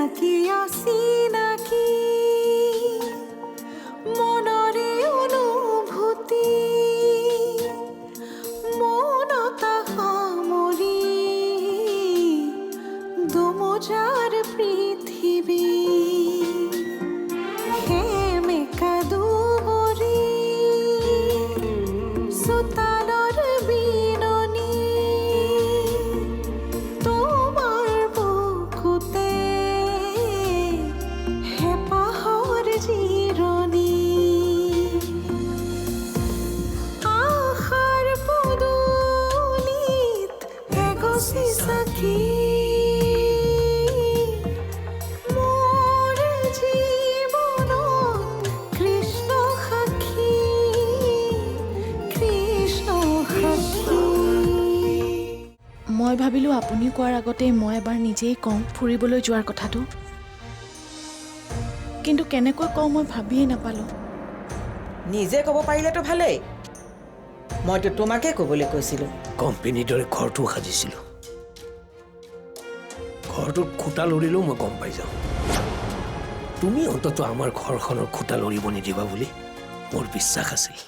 চিনাকি অচিনাকি মনৰে অনুভূতি মনতা সামৰি দুমোজাৰ পৃথিৱী সেমেকা দুবৰি চোতালৰ বিননি তোমাৰ বুকুতে হেঁপাহৰ জিৰণি আশাৰ পদূলিত এগছি চাকি মোৰ জীৱনত কৃষ্ণ সাক্ষী কৃষ্ণ সাক্ষী। মই ভাবিলোঁ আপুনি কোৱাৰ আগতে মই এবাৰ নিজেই কওঁ ফুৰিবলৈ যোৱাৰ কথাটো, কিন্তু কেনেকৈ কওঁ মই ভাবিয়েই নাপালোঁ। নিজে ক'ব পাৰিলেতো ভালেই, মইতো তোমাকে ক'বলৈ কৈছিলোঁ। কোম্পানীৰ দৰে ঘৰটো সাজিছিলোঁ, ঘৰটোত খুটা লৰিলেও মই গম পাই যাওঁ। তুমি অন্তত আমাৰ ঘৰখনৰ খুটা লৰিব নিদিবা বুলি মোৰ বিশ্বাস আছিল।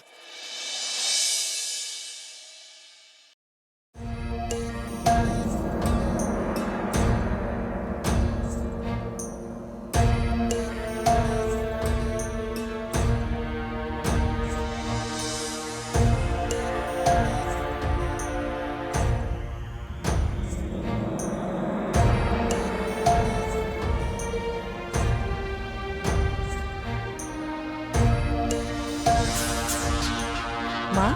মা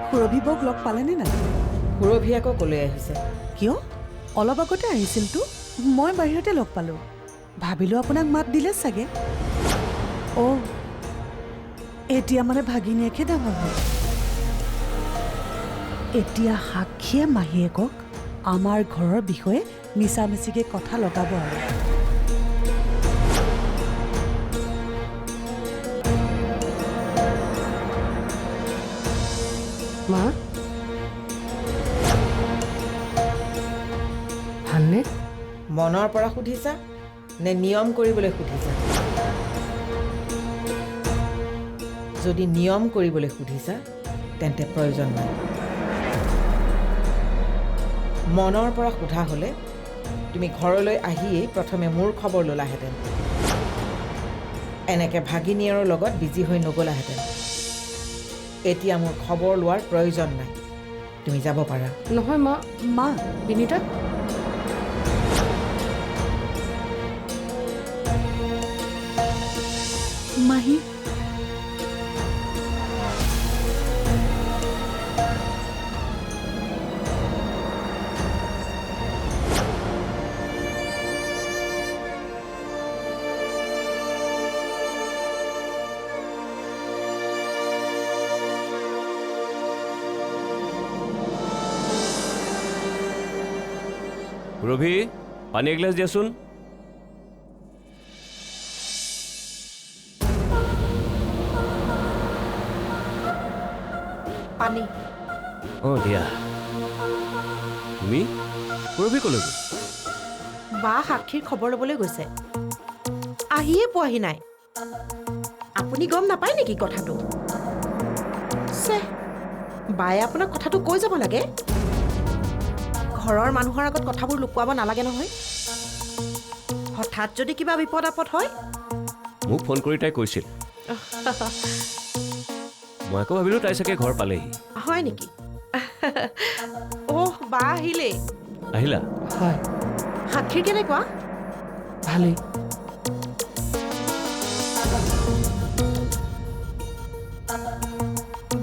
সুৰভি বৌক লগ পালেনে নাই? সুৰভি আকৌ ক'লৈ আহিছে? কিয় অলপ আগতে আহিছিলতো, মই বাহিৰতে লগ পালোঁ। ভাবিলোঁ আপোনাক মাত দিলে চাগে। অ' এতিয়া মানে ভাগিনীয়েকহে ডাঙৰ হ'ল। এতিয়া সাক্ষীয়ে মাহীয়েকক আমাৰ ঘৰৰ বিষয়ে মিছামিছিকৈ কথা লগাব আৰু। মা ভালনে? মনৰ পৰা সুধিছা নে নিয়ম কৰিবলৈ সুধিছা? যদি নিয়ম কৰিবলৈ সুধিছা তেন্তে প্ৰয়োজন নাই। মনৰ পৰা সোধা হ'লে তুমি ঘৰলৈ আহিয়েই প্ৰথমে মোৰ খবৰ ল'লাহেঁতেন, এনেকৈ ভাগিনীয়েৰৰ লগত বিজি হৈ নগ'লাহেঁতেন। এতিয়া মোৰ খবৰ লোৱাৰ প্ৰয়োজন নাই, তুমি যাব পাৰা। নহয় মা, মা বিনীতা মাহী ৰবি, পানী এগিলাছ দিয়াচোন। পানী অঁ দিয়া। তুমি ৰবি ক'লৈ গ'ল? বা সাক্ষীৰ খবৰ ল'বলৈ গৈছে, আহিয়ে পোৱাহি নাই। আপুনি গম নাপায় নেকি কথাটো? চে, বায়ে আপোনাক কথাটো কৈ যাব লাগে। ঘৰৰ মানুহৰ আগত কথাবোৰ লুকুৱাব নালাগে নহয়। হঠাৎ যদি কিবা বিপদ আপদ হয়। মোক ফোন কৰি তাই কৈছিল, মই আকৌ ভাবিলোঁ তাই চাগে ঘৰ পালেহি। হয় নেকি? অহ, বা আহিলেই। আহিলা? হয় সাক্ষীৰ কেনেকুৱা? ভালেই।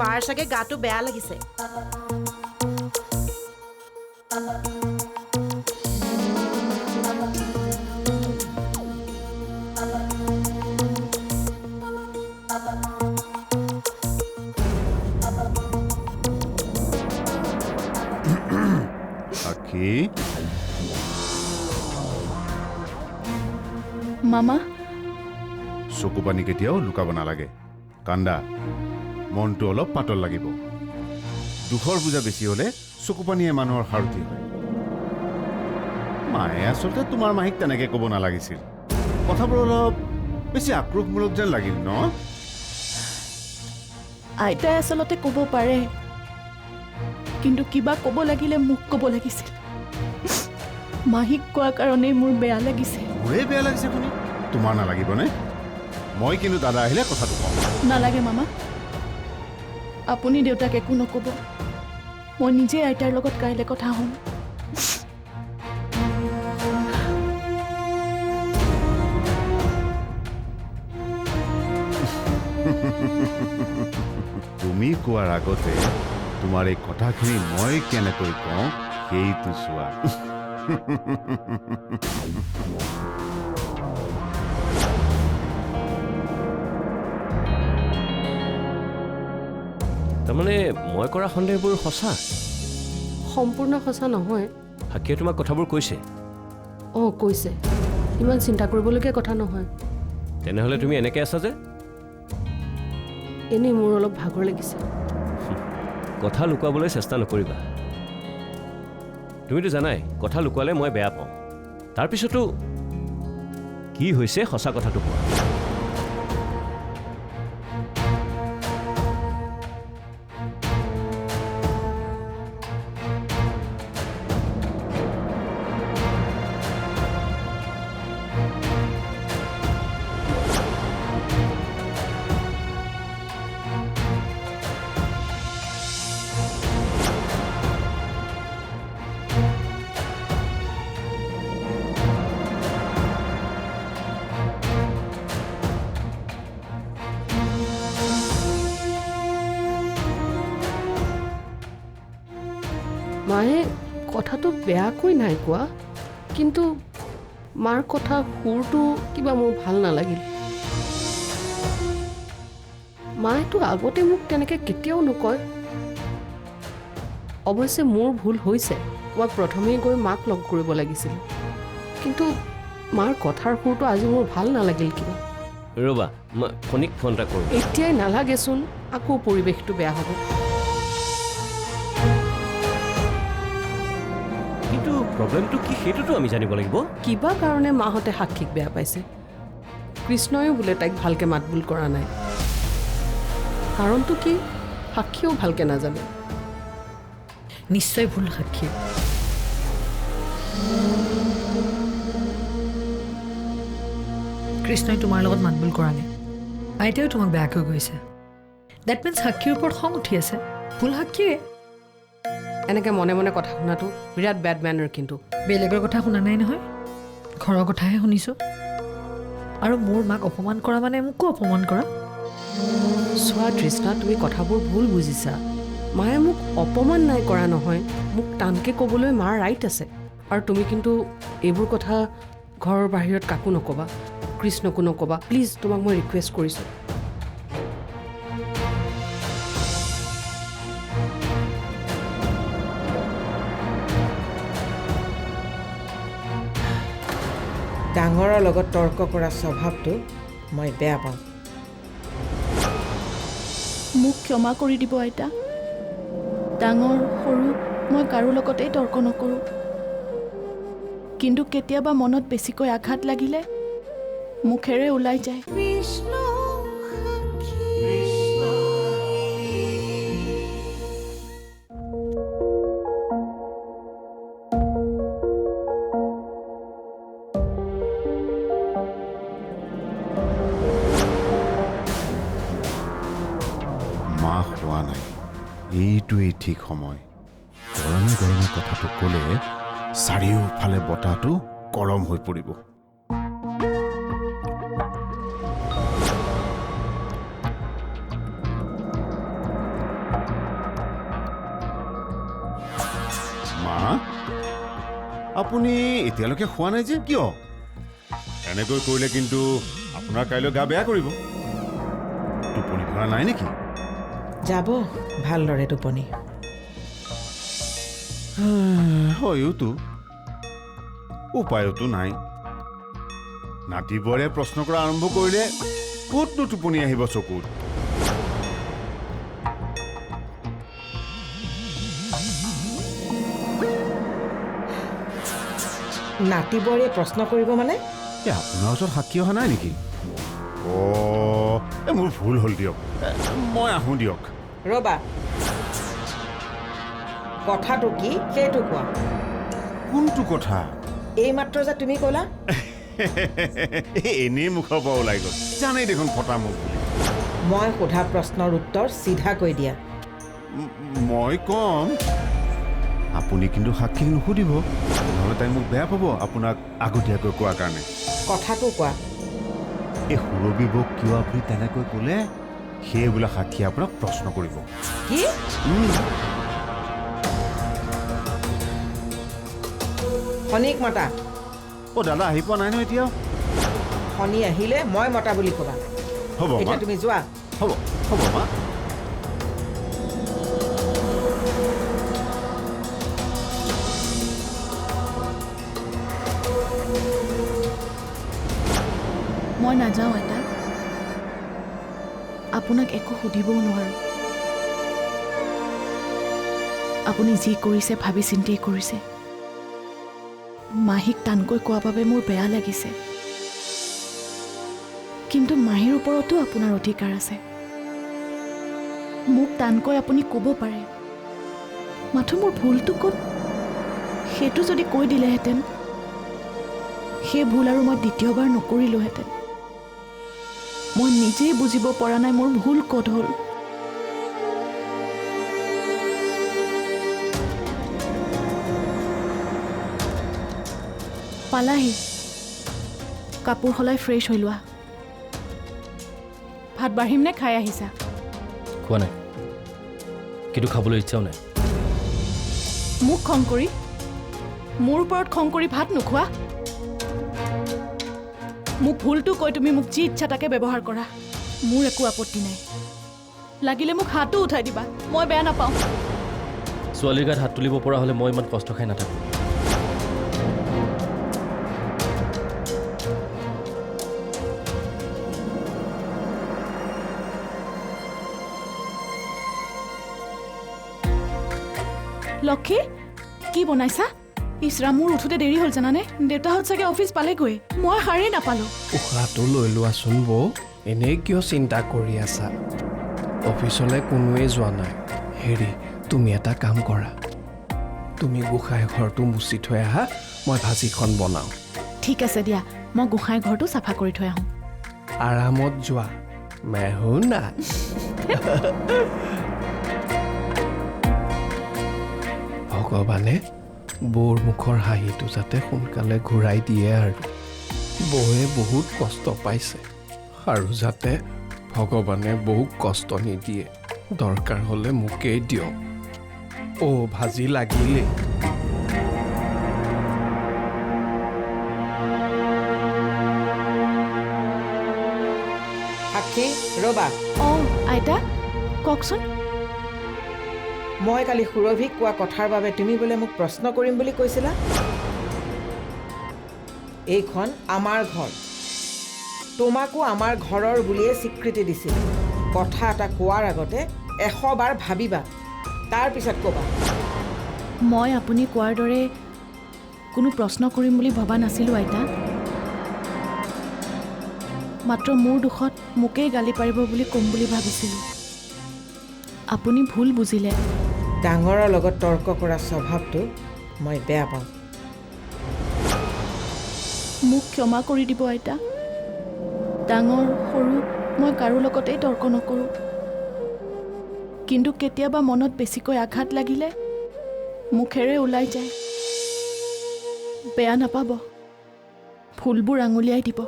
বাৰ চাগে গাটো বেয়া লাগিছে। সাক্ষী, মামা চকু পানী কেতিয়াও লুকাব নালাগে। কান্দা, মনটো অলপ পাতল লাগিব। দুখৰ বোজা বেছি হ'লে চকু পানীয়ে মানুহৰ সাৰথি হয়। মায়ে আচলতে তোমাৰ মাহীক তেনেকৈ ক'ব নালাগিছিল কথাবোৰ অলপ বেছি আক্ৰোশমূলক যেন লাগিল ন আইতাই আচলতে ক'ব পাৰে কিন্তু কিবা ক'ব লাগিলে মোক ক'ব লাগিছিল মাহীক কোৱা কাৰণেই মোৰ বেয়া লাগিছে মোৰে বেয়া লাগিছে শুনি তোমাৰ নালাগিবনে মই কিন্তু দাদা আহিলে কথাটো কম নালাগে মামা আপুনি দেউতাক একো নক'ব মই নিজে আইতাৰ লগত কাইলৈ কথা হ'ম তুমি কোৱাৰ আগতে তোমাৰ এই কথাখিনি মই কেনেকৈ কওঁ সেইটো চোৱা তাৰমানে মই কৰা সন্দেহবোৰ সঁচা সম্পূৰ্ণ সঁচা নহয় সাক্ষীয়ে তোমাক কথাবোৰ কৈছে অঁ কৈছে ইমান চিন্তা কৰিবলগীয়া কথা নহয় তেনেহ'লে তুমি এনেকৈ আছা যে এনেই মোৰ অলপ ভাগৰ লাগিছে কথা লুকুৱাবলৈ চেষ্টা নকৰিবা তুমিতো জানাই কথা লুকুৱালে মই বেয়া পাওঁ তাৰপিছতো কি হৈছে সঁচা কথাটো কোৱা মায়ে কথাটো বেয়াকৈ নাই কোৱা কিন্তু মাৰ কথা সুৰটো কিবা মোৰ ভাল নালাগিল মায়েতো আগতে মোক তেনেকৈ কেতিয়াও নকয় অৱশ্যে মোৰ ভুল হৈছে মই প্ৰথমেই গৈ মাক লগ কৰিব লাগিছিল কিন্তু মাৰ কথাৰ সুৰটো আজি মোৰ ভাল নালাগিল কিবা ৰ'বা মই ফোনিক ফোন এটা কৰোঁ এতিয়াই নালাগেচোন আকৌ পৰিৱেশটো বেয়া হ'ব কিন্তু প্ৰব্লেমটো কি সেইটোতো আমি জানিব লাগিব কিবা কাৰণে মাহঁতে সাক্ষীক বেয়া পাইছে কৃষ্ণয়ো বোলে তাইক ভালকৈ মাতবোল কৰা নাই কাৰণটো কি সাক্ষীও ভালকৈ নাজানে নিশ্চয় ভুল সাক্ষী কৃষ্ণই তোমাৰ লগত মাতবোল কৰা নাই আইতাও তোমাক বেয়াকৈ গৈছে ডেট মিনছ সাক্ষীৰ ওপৰত খং উঠি আছে ভুল সাক্ষীৰে এনেকৈ মনে মনে কথা শুনাটো বিৰাট বেড মেনাৰ কিন্তু বেলেগৰ কথা শুনা নাই নহয় ঘৰৰ কথাহে শুনিছোঁ আৰু মোৰ মাক অপমান কৰা মানে মোকো অপমান কৰা চোৱা তৃষ্ণা তুমি কথাবোৰ ভুল বুজিছা মায়ে মোক অপমান নাই কৰা নহয় মোক টানকৈ ক'বলৈ মাৰ ৰাইট আছে আৰু তুমি কিন্তু এইবোৰ কথা ঘৰৰ বাহিৰত কাকো নক'বা কৃষ্ণকো নক'বা প্লিজ তোমাক মই ৰিকুৱেষ্ট কৰিছোঁ ডাঙৰৰ লগত তৰ্ক কৰা স্বভাৱটো মই বেয়া পাওঁ মোক ক্ষমা কৰি দিব আইতা ডাঙৰ সৰু মই কাৰো লগতেই তৰ্ক নকৰোঁ কিন্তু কেতিয়াবা মনত বেছিকৈ আঘাত লাগিলে মুখেৰে ওলাই যায় মা হোৱা নাই এইটোৱেই ঠিক সময় গৰমে গৰমে কথাটো ক'লে চাৰিওফালে বতাহটো গৰম হৈ পৰিব মা আপুনি এতিয়ালৈকে খোৱা নাই যে কিয় এনেকৈ কৰিলে কিন্তু আপোনাৰ কাইলৈ গা বেয়া কৰিব টোপনি ভৰা নাই নেকি যাব ভালদৰে টোপনি হয়তো উপায়তো নাই নাতিবোৰে প্ৰশ্ন কৰা আৰম্ভ কৰিলে ক'তনো টোপনি আহিব চকুত নাতি বোৱাৰীয়ে প্ৰশ্ন কৰিব মানে? এই আপোনাৰ ওচৰত সাক্ষী অহা নাই নেকি? মোৰ ভুল হ'ল দিয়ক, মই আহোঁ দিয়ক। ৰ'বা, কথাটো কি সেইটো কোৱা। কোনটো কথা? এইমাত্ৰ যে তুমি ক'লা এনেই মুখৰ পৰা ওলাই গ'ল, জানেই দেখোন ফটা মুখ বুলি। মই সোধা প্ৰশ্নৰ উত্তৰ চিধাকৈ দিয়া। মই ক'ম, আপুনি কিন্তু সাক্ষীক নুসুধিব, নহ'লে তাই মোক বেয়া পাব আপোনাক আগতীয়াকৈ কোৱাৰ কাৰণে। কথাটো কোৱা। এই সুৰবী বৌক কিয় আপুনি তেনেকৈ ক'লে, সেয়ে বোলে সাক্ষীয়ে আপোনাক প্ৰশ্ন কৰিব। কি? শনিক মতা। দাদা আহি পোৱা নাই নহয় এতিয়াও? শনি আহিলে মই মতা বুলি ক'বা। হ'ব এতিয়া তুমি যোৱা। হ'ব হ'ব মা। মই নাযাওঁ আইতা। আপোনাক একো সুধিবও নোৱাৰোঁ। আপুনি যি কৰিছে ভাবি চিন্তিয়ে কৰিছে। মাহীক টানকৈ কোৱাৰ বাবে মোৰ বেয়া লাগিছে, কিন্তু মাহীৰ ওপৰতো আপোনাৰ অধিকাৰ আছে। মোক টানকৈ আপুনি ক'ব পাৰে, মাথো মোৰ ভুলটো ক'ত সেইটো যদি কৈ দিলেহেঁতেন, সেই ভুল আৰু মই দ্বিতীয়বাৰ নকৰিলোহেঁতেন। মই নিজেই বুজিব পৰা নাই মোৰ ভুল ক'ত হ'ল। পালাহি, কাপোৰ সলাই ফ্ৰেছ হৈ লোৱা। ভাত বাঢ়িম নে খাই আহিছা? খোৱা নাই, কিন্তু খাবলৈ ইচ্ছাও নাই। মোক খং কৰি, মোৰ ওপৰত খং কৰি ভাত নোখোৱা? মোক ভুলটো কৈ তুমি মোক যি ইচ্ছা তাকে ব্যৱহাৰ কৰা, মোৰ একো আপত্তি নাই। লাগিলে মোক হাতো উঠাই দিবা, মই বেয়া নাপাওঁ। ছোৱালীৰ গাত হাত তুলিব পৰা হ'লে মই ইমান কষ্ট খাই নাথাকোঁ। লক্ষী, কি বনাইছা? ইছৰাম, মোৰ উঠোতে দেৰি হ'ল জানানে? দেউতাহঁত চাগে অফিচ পালেগৈ, মই সাৰেই নাপালোঁ। উশাহটো লৈ লোৱাচোন বৌ, এনেই কিয় চিন্তা কৰি আছা? অফিচলৈ কোনোৱে যোৱা নাই। হেৰি, তুমি এটা কাম কৰা, তুমি গোসাঁই ঘৰটো মুচি থৈ আহা, মই ভাজিখন বনাওঁ। ঠিক আছে দিয়া, মই গোসাঁই ঘৰটো চাফা কৰি থৈ আহোঁ। আৰামত যোৱা, মেহুনা। ভগৱানে বৌৰ মুখৰ হাঁহিটো যাতে সোনকালে ঘূৰাই দিয়ে, আৰু বৌয়ে বহুত কষ্ট পাইছে, আৰু যাতে ভগৱানে বৌক কষ্ট নিদিয়ে। দৰকাৰ হ'লে মোকেই দিয়ক। ভাজি লাগিলেই। সাক্ষী, ৰ'বা। আইতা কওকচোন। মই কালি সুৰভিক কোৱা কথাৰ বাবে তুমি বোলে মোক প্ৰশ্ন কৰিম বুলি কৈছিলা। এইখন আমাৰ ঘৰ, তোমাকো আমাৰ ঘৰৰ বুলিয়ে স্বীকৃতি দিছিল। কথা এটা কোৱাৰ আগতে 100 বাৰ ভাবিবা, তাৰপিছত ক'বা। মই আপুনি কোৱাৰ দৰে কোনো প্ৰশ্ন কৰিম বুলি ভবা নাছিলোঁ আইতা। মাত্ৰ মোৰ দুখত মোকেই গালি পাৰিব বুলি ক'ম বুলি ভাবিছিলোঁ। আপুনি ভুল বুজিলে। ডাঙৰৰ লগত তৰ্ক কৰা স্বভাৱটো মই বেয়া পাওঁ। মোক ক্ষমা কৰি দিব আইতা। ডাঙৰ সৰু মই কাৰো লগতেই তৰ্ক নকৰোঁ, কিন্তু কেতিয়াবা মনত বেছিকৈ আঘাত লাগিলে মুখেৰে ওলাই যায়। বেয়া নাপাব, ফুলবোৰ আঙুলিয়াই দিব।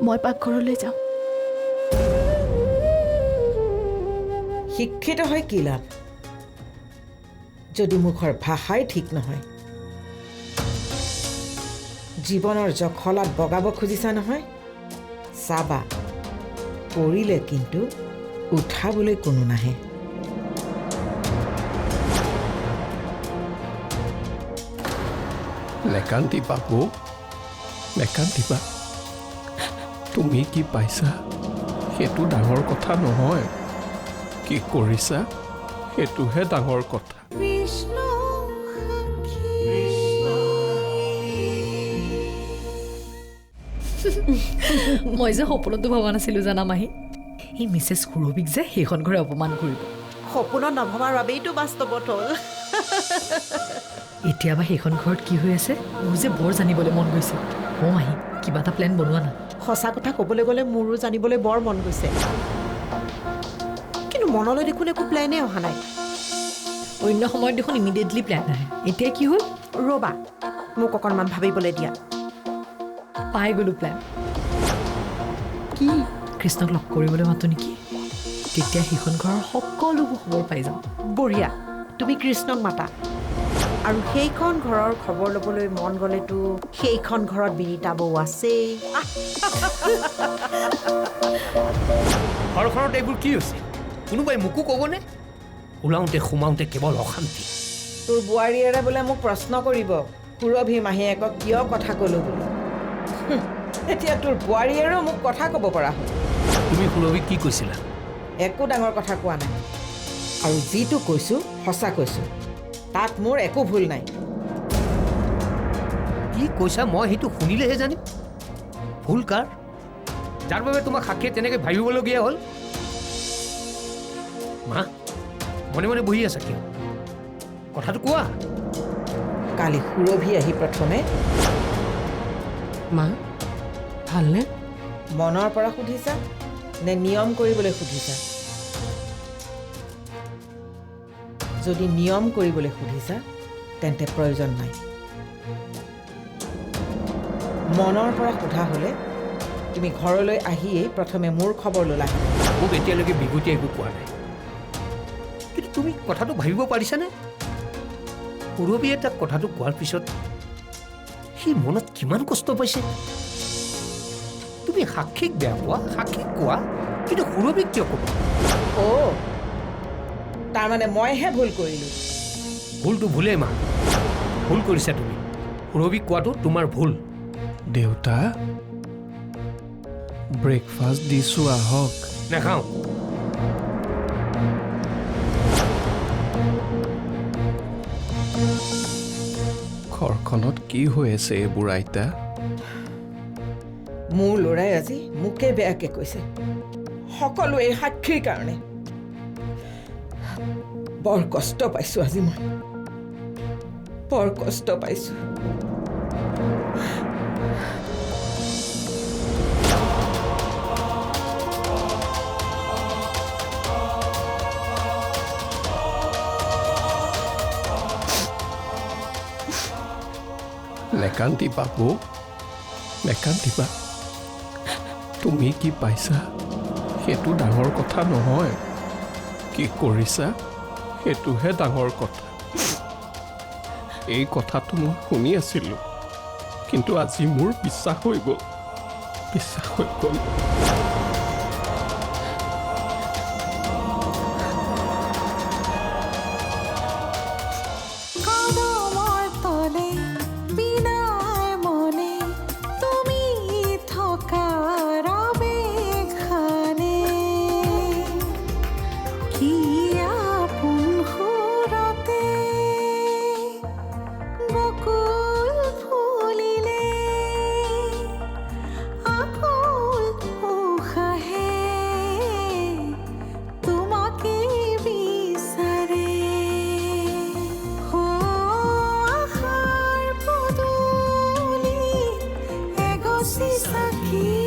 মই পাকঘৰলৈ যাওঁ। শিক্ষিত হৈ কি লাভ যদি মুখৰ ভাষাই ঠিক নহয়? জীৱনৰ জখলাত বগাব খুজিছা নহয়, চাবা, পৰিলে কিন্তু উঠাবলৈ কোনো নাহে। নেকান্দিবা বৌ, নেকান্দিবা। তুমি কি পাইছা সেইটো ডাঙৰ কথা নহয়, কি কৰিছা সেইটোহে ডাঙৰ কথা। মই যে সপোনতো ভবা নাছিলোঁ জানা মাহী এই মিছেছ সুৰভিক যে সেইখন ঘৰে অপমান কৰিব সপোনত নভবাৰ বাবেইতো বাস্তৱত হ'ল এতিয়া বা সেইখন ঘৰত কি হৈ আছে মোৰ যে বৰ জানিবলৈ মন গৈছে অ' মাহী কিবা এটা প্লেন বনোৱা না সঁচা কথা ক'বলৈ গ'লে মোৰো জানিবলৈ বৰ মন গৈছে কিন্তু মনলৈ দেখোন একো প্লেনেই অহা নাই অন্য সময়ত দেখোন ইমিডিয়েটলি প্লেন আহে এতিয়া কি হ'ল ৰ'বা মোক অকণমান ভাবিবলৈ দিয়া পাই গ'লোঁ প্লেন কি কৃষ্ণক লগ কৰিবলৈ মাতো নেকি তেতিয়া সেইখন ঘৰৰ সকলোবোৰ খবৰ পাই যাম বঢ়িয়া তুমি কৃষ্ণক মাতা আৰু সেইখন ঘৰৰ খবৰ ল'বলৈ মন গ'লেতো সেইখন ঘৰত বিনীতা বৌ আছেই ঘৰখনত এইবোৰ কি হৈছে কোনোবাই মোকো ক'বনে ওলাওঁতে সোমাওঁতে কেৱল অশান্তি তোৰ বোৱাৰীয়েৰে বোলে মোক প্ৰশ্ন কৰিব সুৰভি মাহীয়েকক কিয় কথা ক'লো বুলি এতিয়া তোৰ বোৱাৰীয়েৰেও মোক কথা ক'ব পৰা হ'ল তুমি সুৰভিক কি কৈছিলা একো ডাঙৰ কথা কোৱা নাই আৰু যিটো কৈছোঁ সঁচা কৈছোঁ তাত মোৰ একো ভুল নাই কি কৈছা মই সেইটো শুনিলেহে জানিম ভুল কাৰ যাৰ বাবে তোমাক সাক্ষীয়ে তেনেকৈ ভাবিবলগীয়া হ'ল মা মনে মনে বহি আছা কিয় কথাটো কোৱা কালি সুৰভি আহি প্ৰথমে মা ভালনে মনৰ পৰা সুধিছা নে নিয়ম কৰিবলৈ সুধিছা যদি নিয়ম কৰিবলৈ সুধিছা তেন্তে প্ৰয়োজন নাই মনৰ পৰা সোধা হ'লে তুমি ঘৰলৈ আহিয়েই প্ৰথমে মোৰ খবৰ ল'লা মোক এতিয়ালৈকে বিগুটি একো কোৱা নাই কিন্তু তুমি কথাটো ভাবিব পাৰিছানে সুৰভিয়ে তাক কথাটো কোৱাৰ পিছত সি মনত কিমান কষ্ট পাইছে তুমি সাক্ষীক বেয়া পোৱা সাক্ষীক কোৱা কিন্তু সুৰভিক কিয় ক'বা অ' তাৰমানে মইহে ভুল কৰিলোঁ ভুলটো ভুলেই মা ভুল কৰিছা তুমি সুৰভিক কোৱাটো তোমাৰ ভুল দেউতা ব্ৰেকফাষ্ট দিছোঁ আহক নাখাওঁ ঘৰখনত কি হৈ আছে এইবোৰ আইতা মোৰ ল'ৰাই আজি মোকে বেয়াকে কৈছে সকলো এই সাক্ষীৰ কাৰণে বৰ কষ্ট পাইছোঁ আজি মই বৰ কষ্ট পাইছোঁ নেকান্দিবা বৌ নেকান্দিবা তুমি কি পাইছা সেইটো ডাঙৰ কথা নহয় কি কৰিছা সেইটোহে ডাঙৰ কথা এই কথাটো মই শুনি আছিলোঁ কিন্তু আজি মোৰ বিশ্বাস হৈ গ'ল Saqui